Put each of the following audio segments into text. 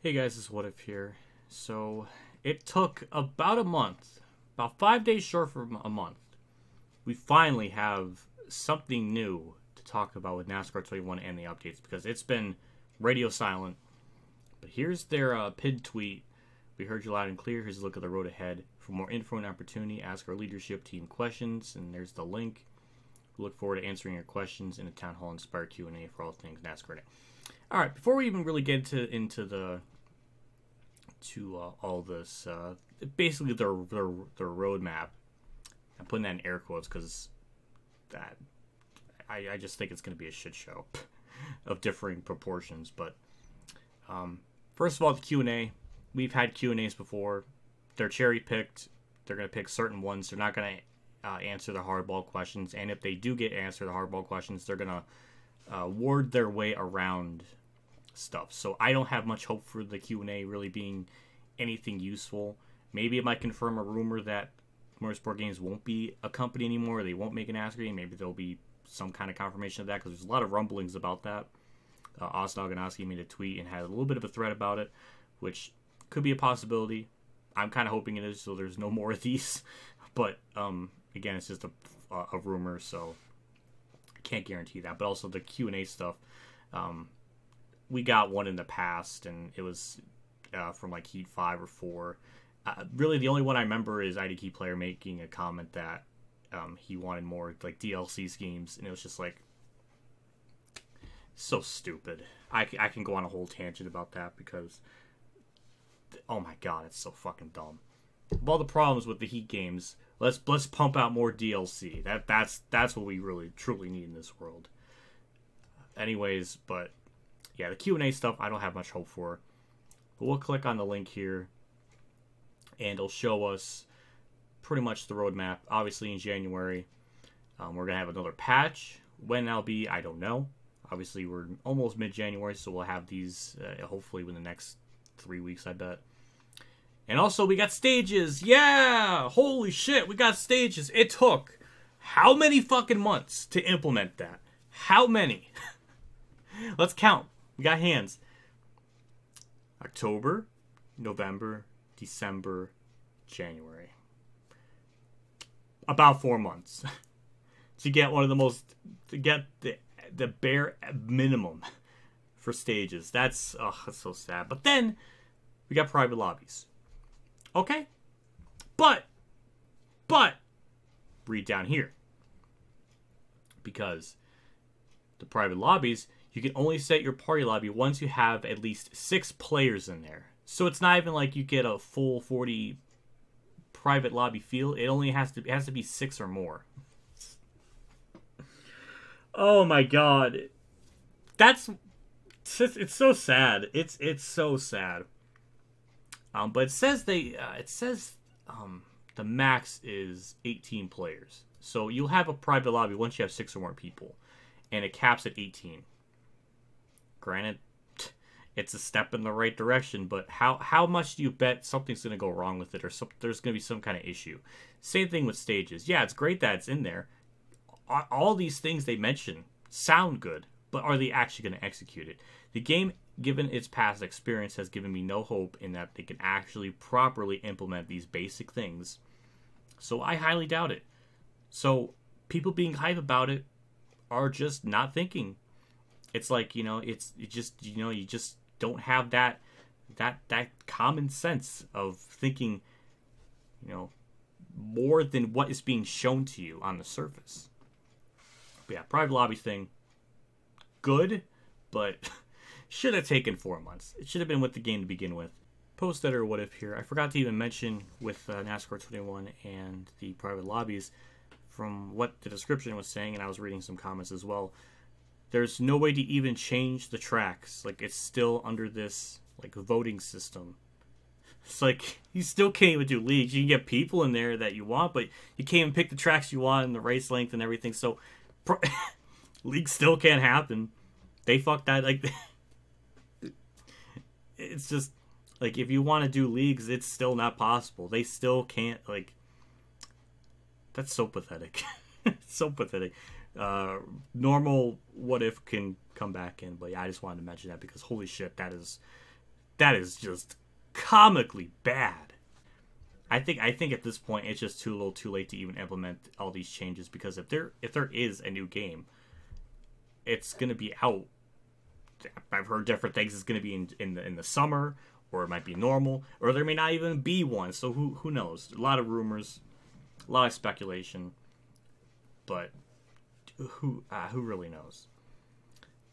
Hey guys, it's WhatiF here. So, it took about a month, about 5 days short from a month. We finally have something new to talk about with NASCAR 21 and the updates because it's been radio silent. But here's their pinned tweet. We heard you loud and clear. Here's a look at the road ahead. For more info and opportunity, ask our leadership team questions, and there's the link. We look forward to answering your questions in a Town Hall inspired Q&A for all things NASCAR Day. All right, before we even really get into all this, basically their roadmap. I'm putting that in air quotes because that I just think it's going to be a shit show of differing proportions. But first of all, the Q&A. We've had Q&As before. They're cherry picked. They're going to pick certain ones. They're not going to answer the hardball questions. And if they do get answered the hardball questions, they're going to ward their way around stuff. So I don't have much hope for the Q&A really being anything useful. Maybe it might confirm a rumor that Motorsport Games won't be a company anymore. Or they won't make an NASCAR game. Maybe there'll be some kind of confirmation of that because there's a lot of rumblings about that. Osnoganowski made a tweet and had a little bit of a thread about it, which could be a possibility. I'm kind of hoping it is, so there's no more of these. But again, it's just a rumor, so I can't guarantee that. But also the Q&A stuff. We got one in the past, and it was from like Heat 5 or 4. Really, the only one I remember is IDK Player making a comment that he wanted more like DLC schemes, and it was just like so stupid. I can go on a whole tangent about that because oh my god, it's so fucking dumb. Of all the problems with the Heat games, let's pump out more DLC. That's what we really truly need in this world. Anyways, but yeah, the Q&A stuff I don't have much hope for. But we'll click on the link here, and it'll show us pretty much the roadmap. Obviously, in January, we're gonna have another patch. When that'll be, I don't know. Obviously, we're almost mid-January, so we'll have these hopefully within the next 3 weeks, I bet. And also, we got stages. Yeah! Holy shit, we got stages. It took how many fucking months to implement that? How many? Let's count. We got hands. October, November, December, January. About 4 months to get to get the bare minimum for stages. That's so sad. But then we got private lobbies. Okay? But read down here. Because the private lobbies, you can only set your party lobby once you have at least 6 players in there. So it's not even like you get a full 40 private lobby field. It has to be 6 or more. Oh my god. It's so sad. It's so sad. But it says the max is 18 players. So you'll have a private lobby once you have 6 or more people, and it caps at 18. Granted, it's a step in the right direction, but how much do you bet something's going to go wrong with it, or there's going to be some kind of issue? Same thing with stages. Yeah, it's great that it's in there. All these things they mention sound good, but are they actually going to execute it? The game, given its past experience, has given me no hope in that they can actually properly implement these basic things. So I highly doubt it. So people being hype about it are just not thinking. It's like, you just don't have that common sense of thinking, more than what is being shown to you on the surface. But yeah, private lobby thing, good, but should have taken 4 months. It should have been with the game to begin with. Post editor WhatiF here. I forgot to even mention with NASCAR 21 and the private lobbies, from what the description was saying, and I was reading some comments as well, there's no way to even change the tracks. Like, it's still under this like voting system. It's like you still can't even do leagues. You can get people in there that you want, but you can't even pick the tracks you want and the race length and everything. So leagues still can't happen. They fucked that. Like, it's just like if you want to do leagues, it's still not possible. They still can't. Like, that's so pathetic. So pathetic. Normal WhatiF can come back in, but yeah, I just wanted to mention that because holy shit, that is That is just comically bad. I think at this point it's just too little, too late to even implement all these changes, because if there is a new game, it's gonna be out. I've heard different things. It's gonna be in the summer, or it might be normal, or there may not even be one. So who knows? A lot of rumors, a lot of speculation, but who really knows?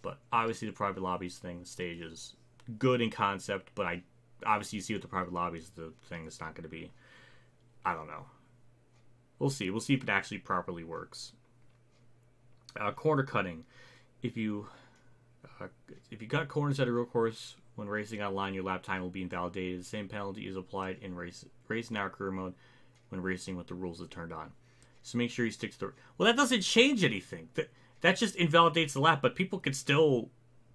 But obviously the private lobbies thing, stages, good in concept, but obviously you see with the private lobbies, the thing is not going to be, I don't know. We'll see. We'll see if it actually properly works. Corner cutting. If you cut corners at a real course when racing online, your lap time will be invalidated. The same penalty is applied in racing our career mode when racing with the rules are turned on. So make sure you stick to the... Well, that doesn't change anything. That just invalidates the lap, but people could still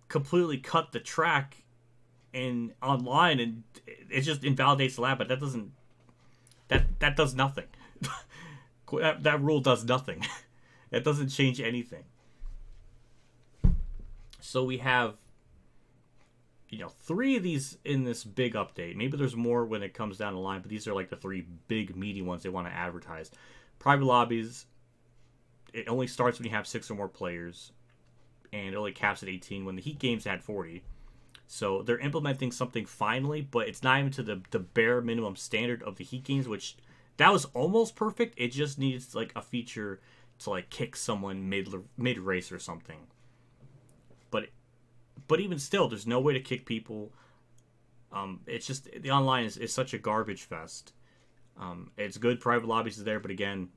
completely cut the track and online, and it just invalidates the lap, but that doesn't... That does nothing. that rule does nothing. It doesn't change anything. So we have, 3 of these in this big update. Maybe there's more when it comes down the line, but these are like the 3 big meaty ones they want to advertise. Private lobbies, it only starts when you have 6 or more players, and it only caps at 18 when the Heat games had 40. So they're implementing something finally, but it's not even to the bare minimum standard of the Heat games, which that was almost perfect. It just needs like a feature to like kick someone mid race or something. But even still, there's no way to kick people. It's just the online is such a garbage fest. It's good private lobbies is there, but again,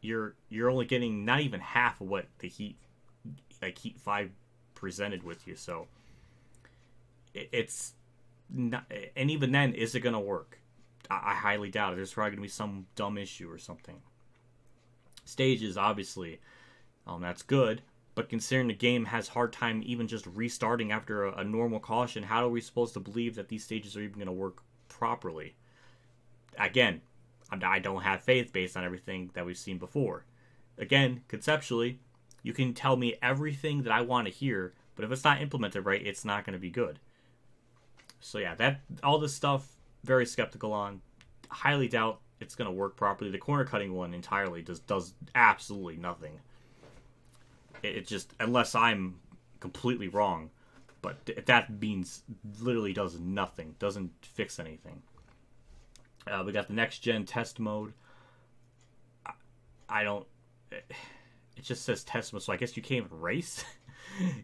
you're only getting not even half of what the Heat 5 presented with you. So it's not, and even then, is it gonna work? I highly doubt it. There's probably gonna be some dumb issue or something. Stages, obviously, that's good. But considering the game has hard time even just restarting after a normal caution, how are we supposed to believe that these stages are even going to work properly? Again, I don't have faith based on everything that we've seen before. Again, conceptually, you can tell me everything that I want to hear, but if it's not implemented right, it's not going to be good. So yeah, all this stuff, very skeptical on. Highly doubt it's going to work properly. The corner cutting one entirely does absolutely nothing. It just, unless I'm completely wrong, but that means literally does nothing, doesn't fix anything. We got the next gen test mode. It just says test mode, so I guess you can't even race.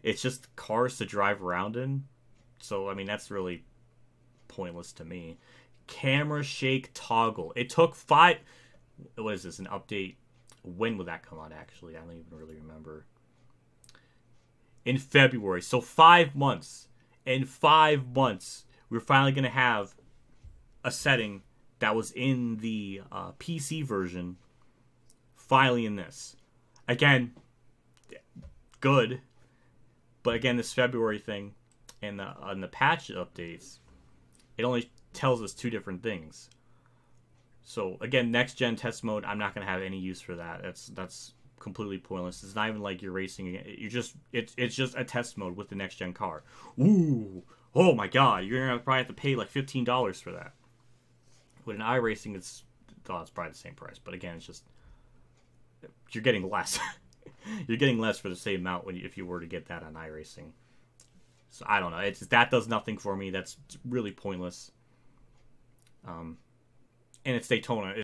It's just cars to drive around in. So, I mean, that's really pointless to me. Camera shake toggle. It took 5... What is this, an update? When would that come out, actually? I don't even really remember. In February. So 5 months. In 5 months, we're finally going to have a setting that was in the PC version finally in this. Again, good. But again, this February thing and the patch updates, it only tells us 2 different things. So again, next gen test mode, I'm not going to have any use for that. That's completely pointless. It's not even like you're racing. It's just a test mode with the next gen car. Ooh, oh my god, you're gonna probably have to pay like $15 for that. With an iRacing, it's probably the same price. But again, it's just you're getting less. You're getting less for the same amount if you were to get that on iRacing. So I don't know. That does nothing for me. That's really pointless. And it's Daytona.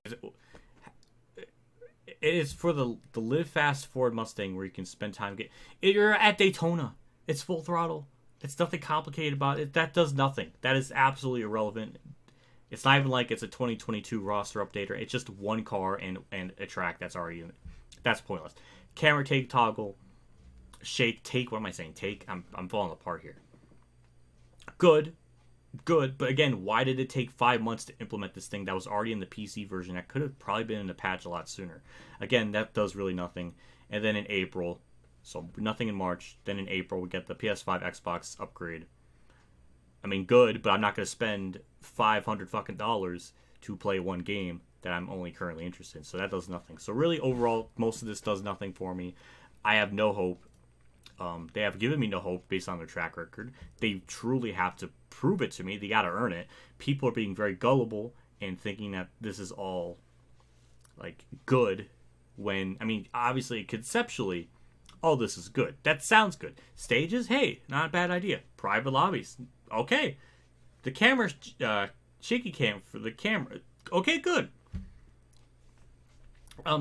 It is for the Live Fast Ford Mustang where you can spend time you're at Daytona. It's full throttle. It's nothing complicated about it. That does nothing. That is absolutely irrelevant. It's not even like it's a 2022 roster update. It's just one car and a track that's already in it. That's pointless. Camera take toggle. Take. What am I saying? Take. I'm falling apart here. Good. But again, why did it take 5 months to implement this thing that was already in the PC version? That could have probably been in the patch a lot sooner. Again, that does really nothing. And then in April, so nothing in March. Then in April, we get the PS5 Xbox upgrade. I mean, good, but I'm not going to spend $500 fucking dollars to play one game that I'm only currently interested in. So that does nothing. So really, overall, most of this does nothing for me. I have no hope. They have given me no hope based on their track record. They truly have to prove it to me. They gotta earn it. People are being very gullible and thinking that this is all like good, when I mean, obviously, conceptually, all this is good. That sounds good. Stages, hey, not a bad idea. Private lobbies, okay. The camera, shaky cam for the camera, okay, good.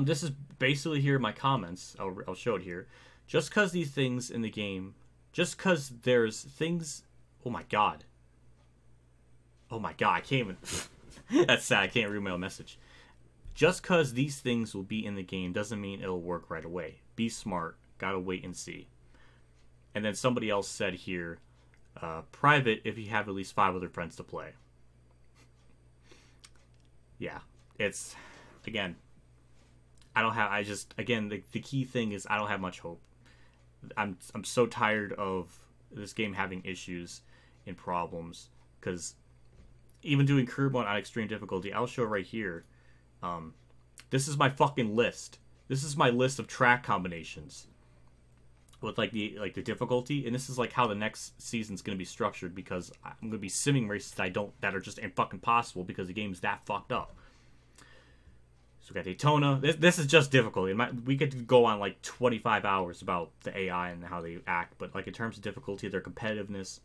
This is basically here my comments. I'll show it here. Just because these things in the game, just because there's things, oh my god, I can't even. That's sad. I can't read my own message. Just because these things will be in the game doesn't mean it'll work right away. Be smart. Gotta wait and see. And then somebody else said here, private if you have at least 5 other friends to play. Yeah, it's, again, the key thing is I don't have much hope. I'm so tired of this game having issues and problems, because even doing career mode on extreme difficulty, I'll show right here. This is my fucking list. This is my list of track combinations with the difficulty, and this is like how the next season's gonna be structured, because I'm gonna be simming races that are just fucking possible because the game's that fucked up. So we got Daytona. This is just difficulty. We could go on like 25 hours about the AI and how they act, but like in terms of difficulty, their competitiveness,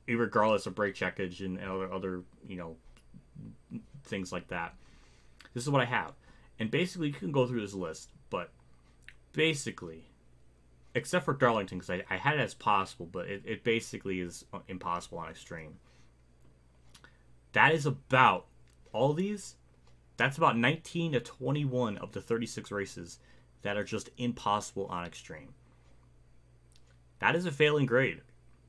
regardless of brake checkage and other things like that. This is what I have. And basically, you can go through this list, but basically, except for Darlington, because I had it as possible, but it basically is impossible on extreme. That is about, all these, that's about 19 to 21 of the 36 races that are just impossible on extreme. That is a failing grade.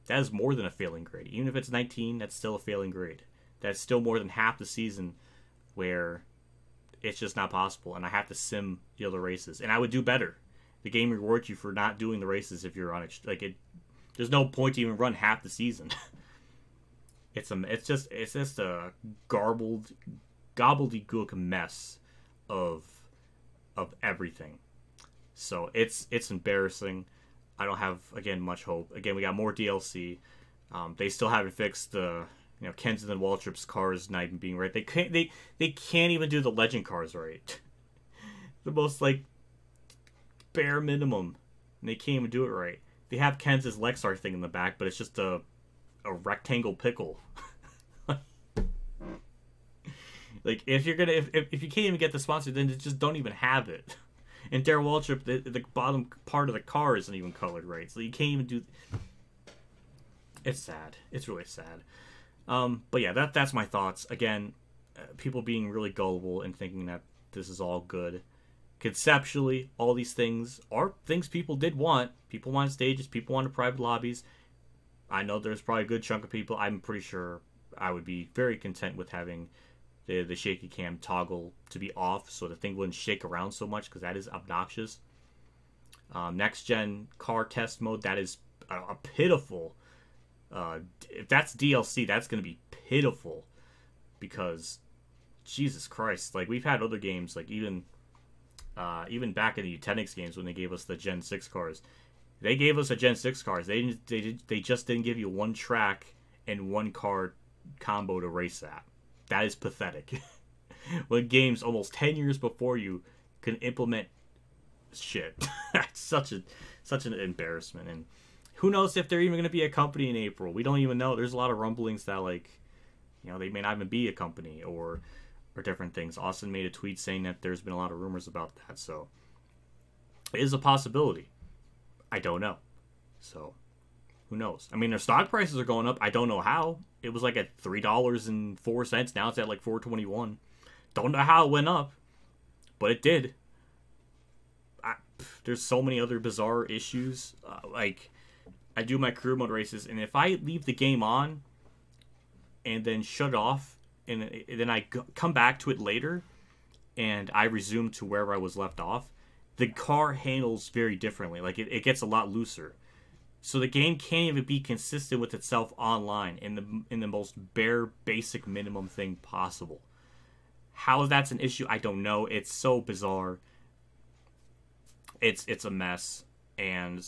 That is more than a failing grade. Even if it's 19, that's still a failing grade. That's still more than half the season where it's just not possible, and I have to sim the other races. And I would do better. The game rewards you for not doing the races if you're on it. There's no point to even run half the season. It's just a gobbledygook mess of everything. So it's embarrassing. I don't have, again, much hope. Again, we got more DLC. They still haven't fixed the Kenseth and Waltrip's cars not even being right. They can't even do the legend cars right. The most bare minimum, and they can't even do it right. They have Kenseth's Lexar thing in the back, but it's just a rectangle pickle. If you can't even get the sponsor, then just don't even have it. And Darrell Waltrip, the bottom part of the car isn't even colored right, so you can't even do. It's sad. It's really sad. But yeah, that's my thoughts. Again, people being really gullible and thinking that this is all good. Conceptually, all these things are things people did want. People wanted stages. People wanted private lobbies. I know there's probably a good chunk of people. I'm pretty sure I would be very content with having the shaky cam toggle to be off, so the thing wouldn't shake around so much, because that is obnoxious. Next gen car test mode, that is a pitiful. If that's DLC, that's going to be pitiful, because Jesus Christ, we've had other games, even back in the Untitled games when they gave us the Gen 6 cars. They gave us a Gen 6 cars. They just didn't give you one track and one car combo to race at. That is pathetic. When games almost 10 years before you can implement shit. That's such an embarrassment. And who knows if they're even going to be a company in April. We don't even know. There's a lot of rumblings that they may not even be a company or different things. Austin made a tweet saying that there's been a lot of rumors about that. So it is a possibility. I don't know. So who knows? I mean, their stock prices are going up. I don't know how. It was at $3.04. Now it's at $4.21. Don't know how it went up, but it did. There's so many other bizarre issues. I do my career mode races, and if I leave the game on and then shut it off, and then I come back to it later, and I resume to wherever I was left off, the car handles very differently. It gets a lot looser. So the game can't even be consistent with itself online in the most bare, basic, minimum thing possible. How that's an issue, I don't know. It's so bizarre. It's a mess, and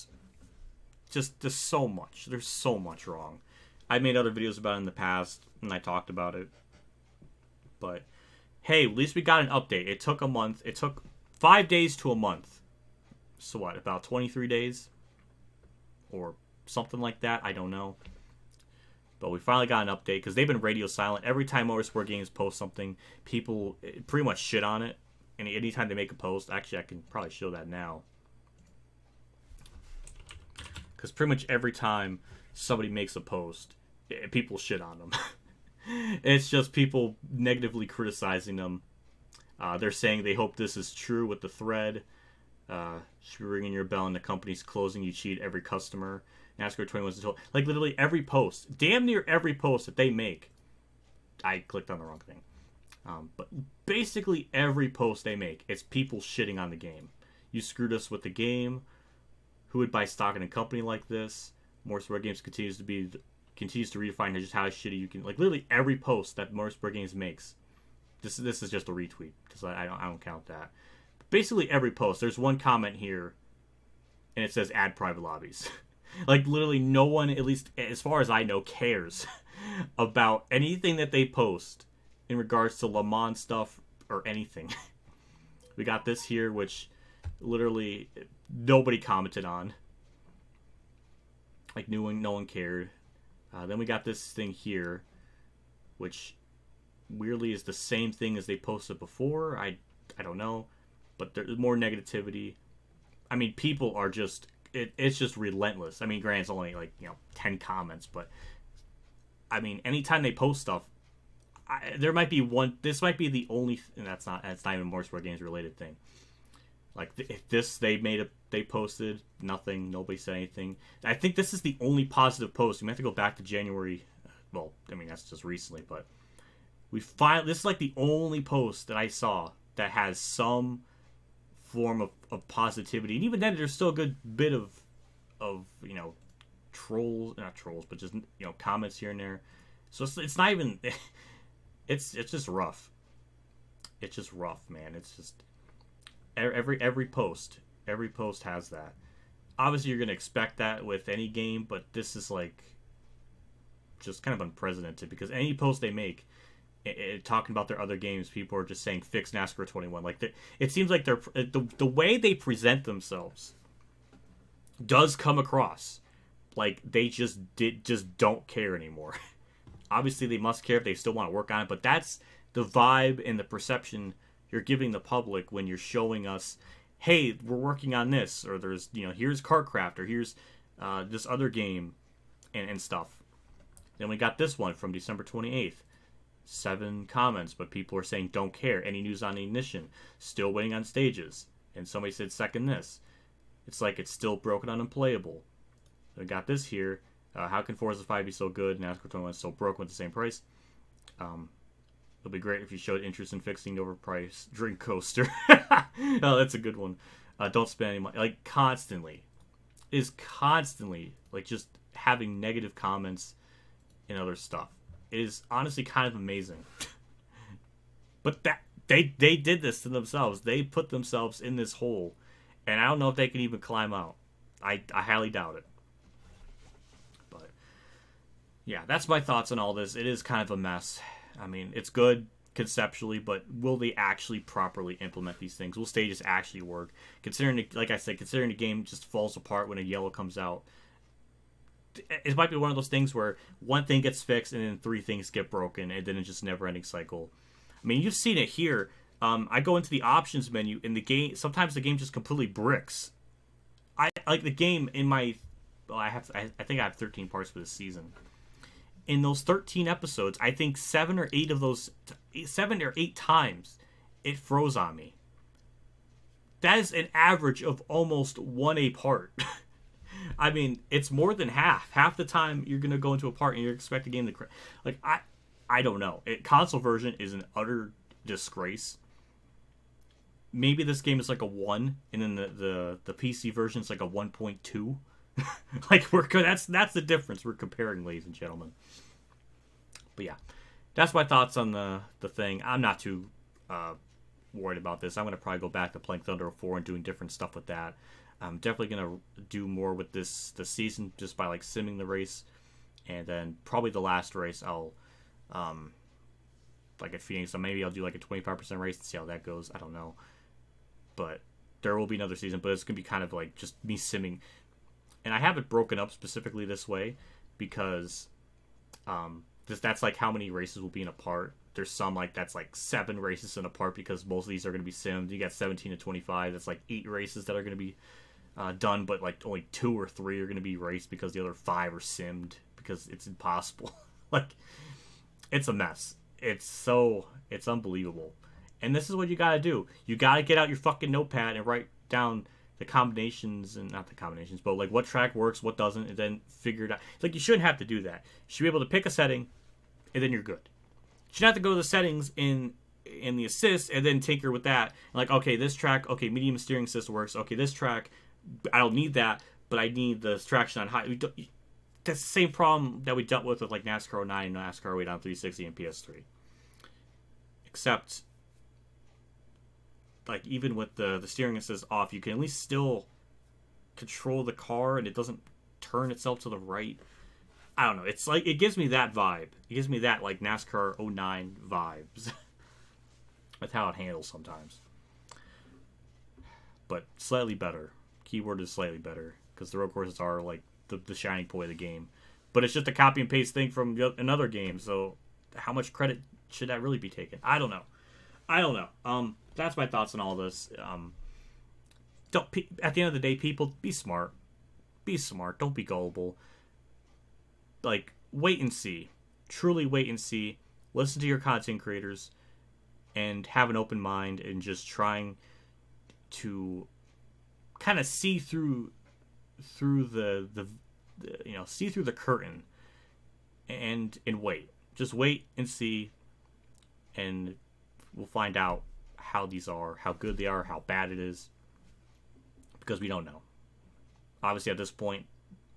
just there's so much wrong. I made other videos about it in the past, and I talked about it. But, hey, at least we got an update. It took a month. It took 5 days to a month. So what, about 23 days? Or something like that? I don't know. But we finally got an update, because they've been radio silent. Every time Motorsport Games posts something, people pretty much shit on it. And anytime they make a post, actually I can probably show that now. Because pretty much every time somebody makes a post, people shit on them. It's just people negatively criticizing them. They're saying they hope this is true with the thread. Should be ringing your bell and the company's closing. You cheat every customer. NASCAR 21's told. Like literally every post, damn near every post that they make. I clicked on the wrong thing. But basically every post they make, it's people shitting on the game. You screwed us with the game. Who would buy stock in a company like this? Motorsport Games continues to redefine just how shitty you can. Like literally every post that Motorsport Games makes. This is just a retweet because I don't count that. Basically every post, there's one comment here, and it says add private lobbies. Like literally no one, at least as far as I know, cares about anything that they post in regards to Le Mans stuff or anything. We got this here, which literally nobody commented on. Like no one cared. Then we got this thing here, which weirdly is the same thing as they posted before. I don't know, but there's more negativity. I mean, people are just it's just relentless. I mean, granted, it's only like 10 comments, but I mean, anytime they post stuff, there might be one. This might be the only, and that's not even Motorsport Games related thing. Like if this they posted nothing, nobody said anything. I think this is the only positive post. We have to go back to January. Well, I mean that's just recently, but this is like the only post that I saw that has some form of positivity. And even then, there's still a good bit of not trolls, but just comments here and there. So it's not even. It's just rough. It's just rough, man. It's just every post has that. Obviously, you're gonna expect that with any game, but this is like just kind of unprecedented because any post they make, talking about their other games, people are just saying fix NASCAR 21. Like it seems like they're the way they present themselves does come across like they just don't care anymore. Obviously, they must care if they still want to work on it, but that's the vibe and the perception you're giving the public when you're showing us, hey, we're working on this, or there's here's CarCraft, or here's this other game and stuff. Then we got this one from December 28th. 7 comments, but people are saying don't care. Any news on Ignition? Still waiting on stages. And somebody said second this. It's like it's still broken and unplayable. We got this here. How can Forza 5 be so good? NASCAR 21 is so broken with the same price. It'll be great if you showed interest in fixing the overpriced drink coaster. Oh, that's a good one. Don't spend any money. Like constantly like just having negative comments and other stuff. It is honestly kind of amazing. But that they did this to themselves. They put themselves in this hole, and I don't know if they can even climb out. I highly doubt it. But yeah, that's my thoughts on all this. It is kind of a mess. I mean, it's good conceptually, but will they actually properly implement these things? Will stages actually work? Considering, like I said, considering the game just falls apart when a yellow comes out. It might be one of those things where one thing gets fixed and then 3 things get broken, and then it's just never-ending cycle. I mean, you've seen it here. I go into the options menu in the game. Sometimes the game just completely bricks. I like the game in my. Well, I think I have 13 parts for this season. In those 13 episodes, I think 7 or 8 times it froze on me. That is an average of almost 1 a part. I mean, it's more than half. Half the time you're gonna go into a part and you expect a game to like I don't know. Console version is an utter disgrace. Maybe this game is like a 1, and then the PC version is like a 1.2. Like that's the difference we're comparing, ladies and gentlemen. But yeah, that's my thoughts on the thing. I'm not too worried about this. I'm gonna probably go back to playing Thunder 04 and doing different stuff with that. I'm definitely gonna do more with this season just by like simming the race And then probably the last race I'll, like at Phoenix, so maybe I'll do like a 25% race and see how that goes. I don't know. But there will be another season, but it's going to be kind of like just me simming. And I have it broken up specifically this way because that's like how many races will be in a part. There's some like that's like 7 races in a part because most of these are going to be simmed. You got 17 to 25. That's like 8 races that are going to be done, but like only 2 or 3 are going to be raced because the other 5 are simmed because it's impossible. Like, it's a mess. It's unbelievable. And this is what you gotta do. You gotta get out your fucking notepad and write down the combinations, and not the combinations, but like what track works, what doesn't, and then figure it out. It's like you shouldn't have to do that. You should be able to pick a setting, and then you're good. You shouldn't have to go to the settings in the assist and then tinker with that. Like, okay, this track, okay, medium steering assist works. Okay, this track, I don't need that, but I need the traction on high. That's the same problem that we dealt with like NASCAR 09 and NASCAR 08 on 360 and PS3. Except, like, even with the steering assist off, you can at least still control the car and it doesn't turn itself to the right. I don't know. It's like, it gives me that vibe. It gives me that, like, NASCAR 09 vibes. With how it handles sometimes. But slightly better. Keyword is slightly better. Because the road courses are, like, the shining point of the game. But it's just a copy and paste thing from another game, so how much credit should that really be taken? I don't know. That's my thoughts on all this. At the end of the day, people, be smart. Be smart. Don't be gullible. Like, wait and see. Truly wait and see. Listen to your content creators and have an open mind and just trying to kind of see through the see through the curtain and wait. Just wait and see, and we'll find out how these are, how good they are, how bad it is, because we don't know. Obviously, at this point,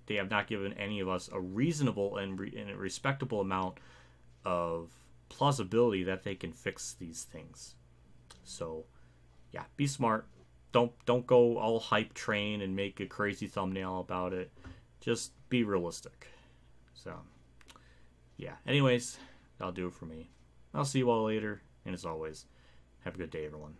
they have not given any of us a reasonable and a respectable amount of plausibility that they can fix these things. So, yeah, be smart. Don't go all hype train and make a crazy thumbnail about it. Just be realistic. So, yeah. Anyways, that'll do it for me. I'll see you all later. And as always, have a good day, everyone.